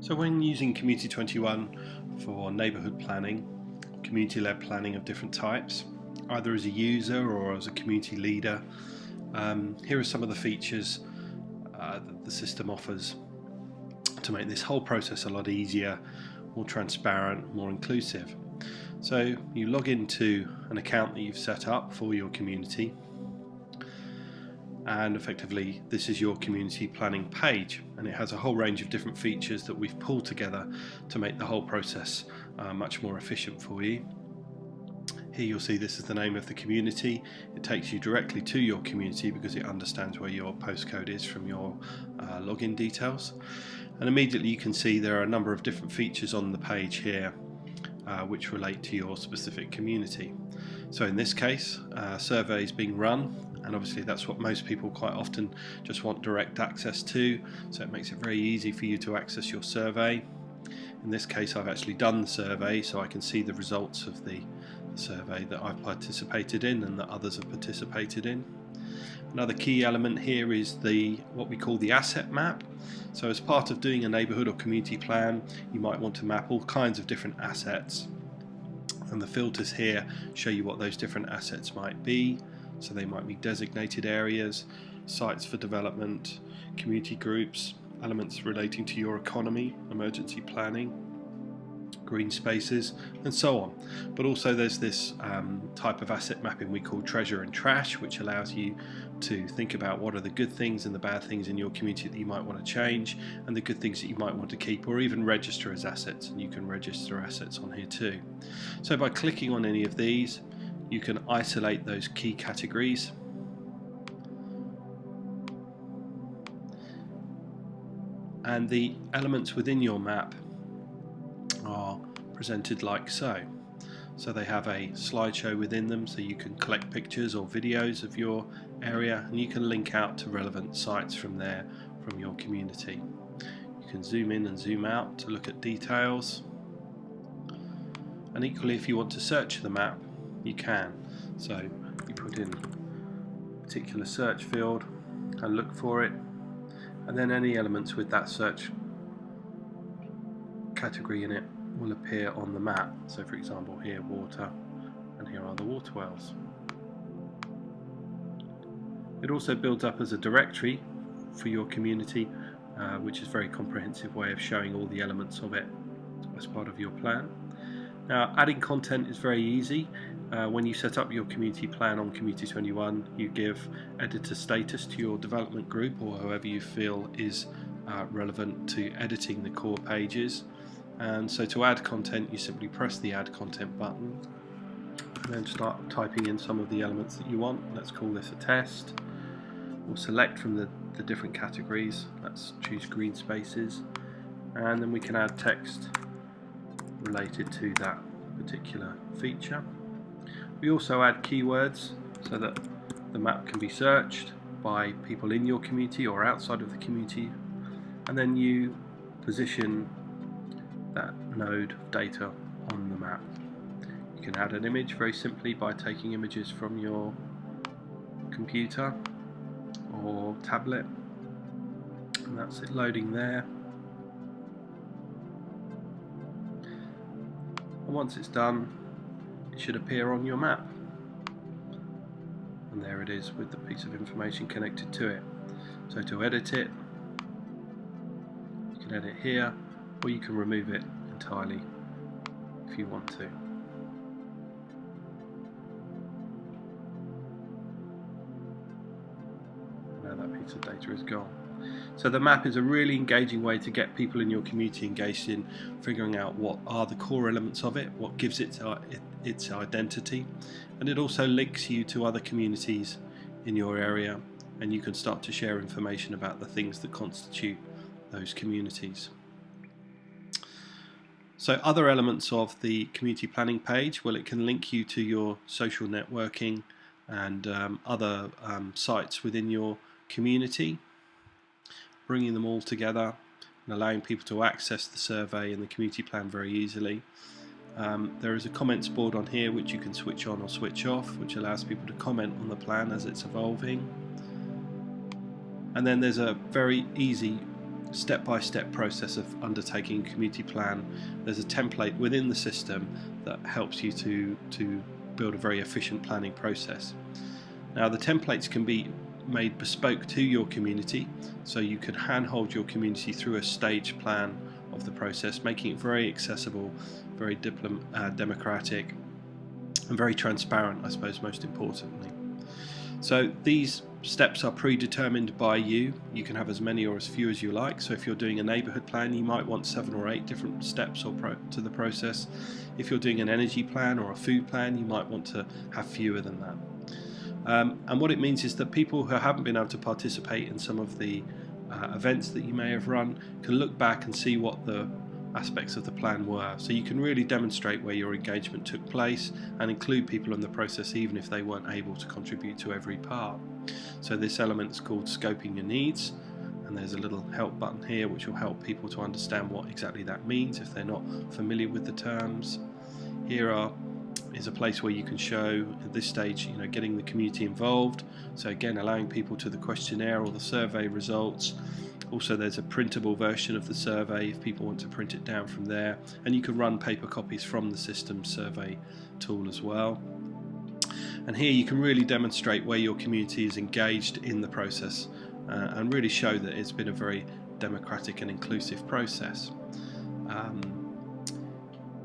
So when using Community21 for neighbourhood planning, community-led planning of different types, either as a user or as a community leader, here are some of the features that the system offers to make this whole process a lot easier, more transparent, more inclusive. So you log into an account that you've set up for your community, and effectively this is your community planning page, and it has a whole range of different features that we've pulled together to make the whole process much more efficient for you. Here you'll see this is the name of the community. It takes you directly to your community because it understands where your postcode is from your login details, and immediately you can see there are a number of different features on the page here which relate to your specific community. So in this case, a survey is being run, and obviously that's what most people quite often just want direct access to, so it makes it very easy for you to access your survey. In this case I've actually done the survey, so I can see the results of the survey that I've participated in and that others have participated in. Another key element here is what we call the asset map. So as part of doing a neighbourhood or community plan, you might want to map all kinds of different assets, and the filters here show you what those different assets might be. So they might be designated areas, sites for development, community groups, elements relating to your economy, emergency planning, green spaces, and so on. But also there's this type of asset mapping we call treasure and trash, which allows you to think about what are the good things and the bad things in your community that you might want to change, and the good things that you might want to keep or even register as assets, and you can register assets on here too. So by clicking on any of these, you can isolate those key categories, and the elements within your map are presented like so. So they have a slideshow within them, so you can collect pictures or videos of your area, and you can link out to relevant sites from there, from your community. You can zoom in and zoom out to look at details, and equally if you want to search the map you can. So you put in a particular search field and look for it, and then any elements with that search category in it will appear on the map. So for example here water, and here are the water wells. It also builds up as a directory for your community, which is a very comprehensive way of showing all the elements of it as part of your plan. Now adding content is very easy. When you set up your community plan on Community21, you give editor status to your development group or whoever you feel is relevant to editing the core pages. And so to add content, you simply press the add content button and then start typing in some of the elements that you want. Let's call this a test. We'll select from the different categories. Let's choose green spaces, and then we can add text related to that particular feature. We also add keywords so that the map can be searched by people in your community or outside of the community, and then you position that node of data on the map. You can add an image very simply by taking images from your computer or tablet, and that's it loading there. And once it's done, it should appear on your map, and there it is with the piece of information connected to it. So to edit it, you can edit here, or you can remove it entirely if you want to. Now that piece of data is gone. So the map is a really engaging way to get people in your community engaged in figuring out what are the core elements of it, what gives it its identity, and it also links you to other communities in your area, and you can start to share information about the things that constitute those communities. So other elements of the community planning page, well, it can link you to your social networking and other sites within your community, bringing them all together and allowing people to access the survey and the community plan very easily. There is a comments board on here which you can switch on or switch off, which allows people to comment on the plan as it's evolving. And then there's a very easy step-by-step process of undertaking a community plan. There's a template within the system that helps you to build a very efficient planning process. Now, the templates can be made bespoke to your community, so you can handhold your community through a stage plan of the process, making it very accessible, very democratic, and very transparent, I suppose, most importantly. So these steps are predetermined by you. You can have as many or as few as you like. So if you're doing a neighbourhood plan, you might want 7 or 8 different steps to the process. If you're doing an energy plan or a food plan, you might want to have fewer than that. And what it means is that people who haven't been able to participate in some of the events that you may have run can look back and see what the aspects of the plan were. So you can really demonstrate where your engagement took place and include people in the process even if they weren't able to contribute to every part. So this element is called scoping your needs, and there's a little help button here which will help people to understand what exactly that means if they're not familiar with the terms. Here is a place where you can show at this stage, getting the community involved. So again, allowing people to the questionnaire or the survey results. Also, there's a printable version of the survey if people want to print it down from there, and you can run paper copies from the system survey tool as well. And here you can really demonstrate where your community is engaged in the process and really show that it's been a very democratic and inclusive process.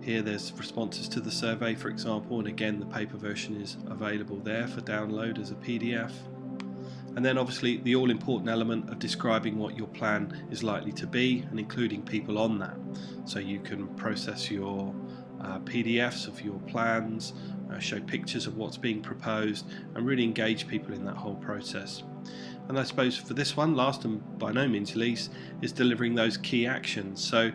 Here there's responses to the survey, for example, and again the paper version is available there for download as a PDF. And then obviously the all-important element of describing what your plan is likely to be and including people on that. So you can process your PDFs of your plans, show pictures of what's being proposed, and really engage people in that whole process. And I suppose for this one, last and by no means least, is delivering those key actions. So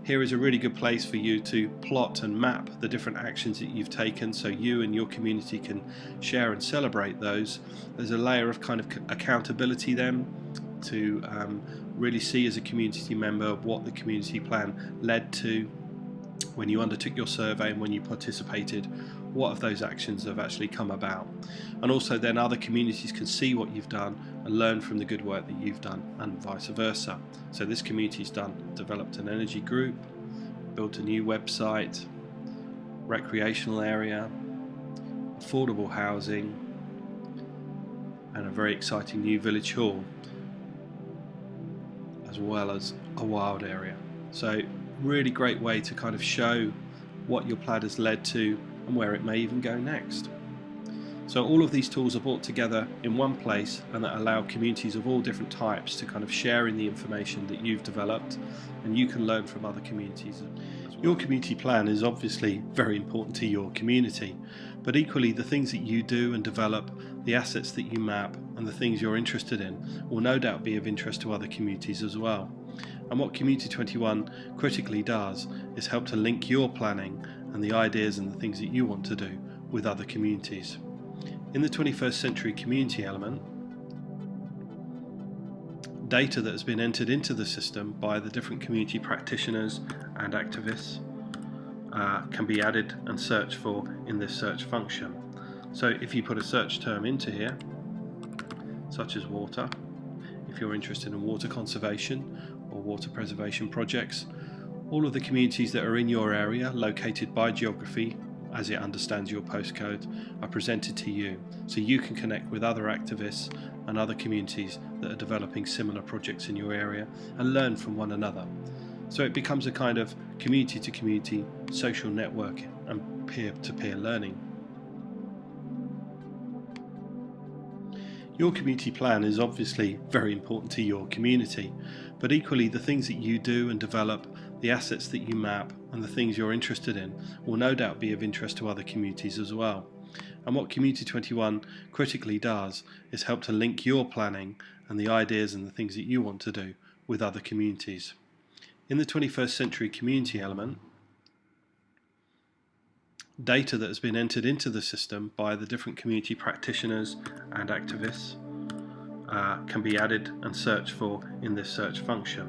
here is a really good place for you to plot and map the different actions that you've taken so you and your community can share and celebrate those. There's a layer of kind of accountability then to really see as a community member what the community plan led to when you undertook your survey and when you participated, what of those actions have actually come about. And also then other communities can see what you've done and learn from the good work that you've done, and vice versa. So this community's developed an energy group, built a new website, recreational area, affordable housing, and a very exciting new village hall, as well as a wild area. So really great way to kind of show what your plan has led to and where it may even go next. So all of these tools are brought together in one place and that allow communities of all different types to kind of share in the information that you've developed, and you can learn from other communities. Your community plan is obviously very important to your community, but equally the things that you do and develop, the assets that you map, and the things you're interested in will no doubt be of interest to other communities as well. And what Community21 critically does is help to link your planning and the ideas and the things that you want to do with other communities. In the 21st century community element, data that has been entered into the system by the different community practitioners and activists can be added and searched for in this search function. So if you put a search term into here, such as water, if you're interested in water conservation or water preservation projects, all of the communities that are in your area, located by geography, as it understands your postcode, are presented to you, so you can connect with other activists and other communities that are developing similar projects in your area and learn from one another. So it becomes a kind of community-to-community social network and peer-to-peer learning. Your community plan is obviously very important to your community, but equally the things that you do and develop, the assets that you map, and the things you're interested in will no doubt be of interest to other communities as well. And what Community21 critically does is help to link your planning and the ideas and the things that you want to do with other communities. In the 21st century community element, data that has been entered into the system by the different community practitioners and activists can be added and searched for in this search function.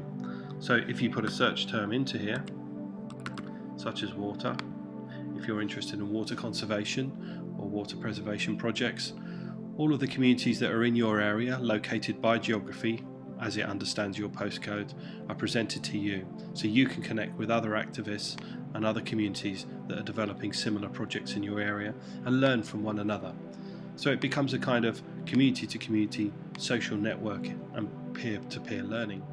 So if you put a search term into here, such as water, if you're interested in water conservation or water preservation projects, all of the communities that are in your area, located by geography, as it understands your postcode, are presented to you, so you can connect with other activists and other communities that are developing similar projects in your area and learn from one another. So it becomes a kind of community to community social network and peer to peer learning.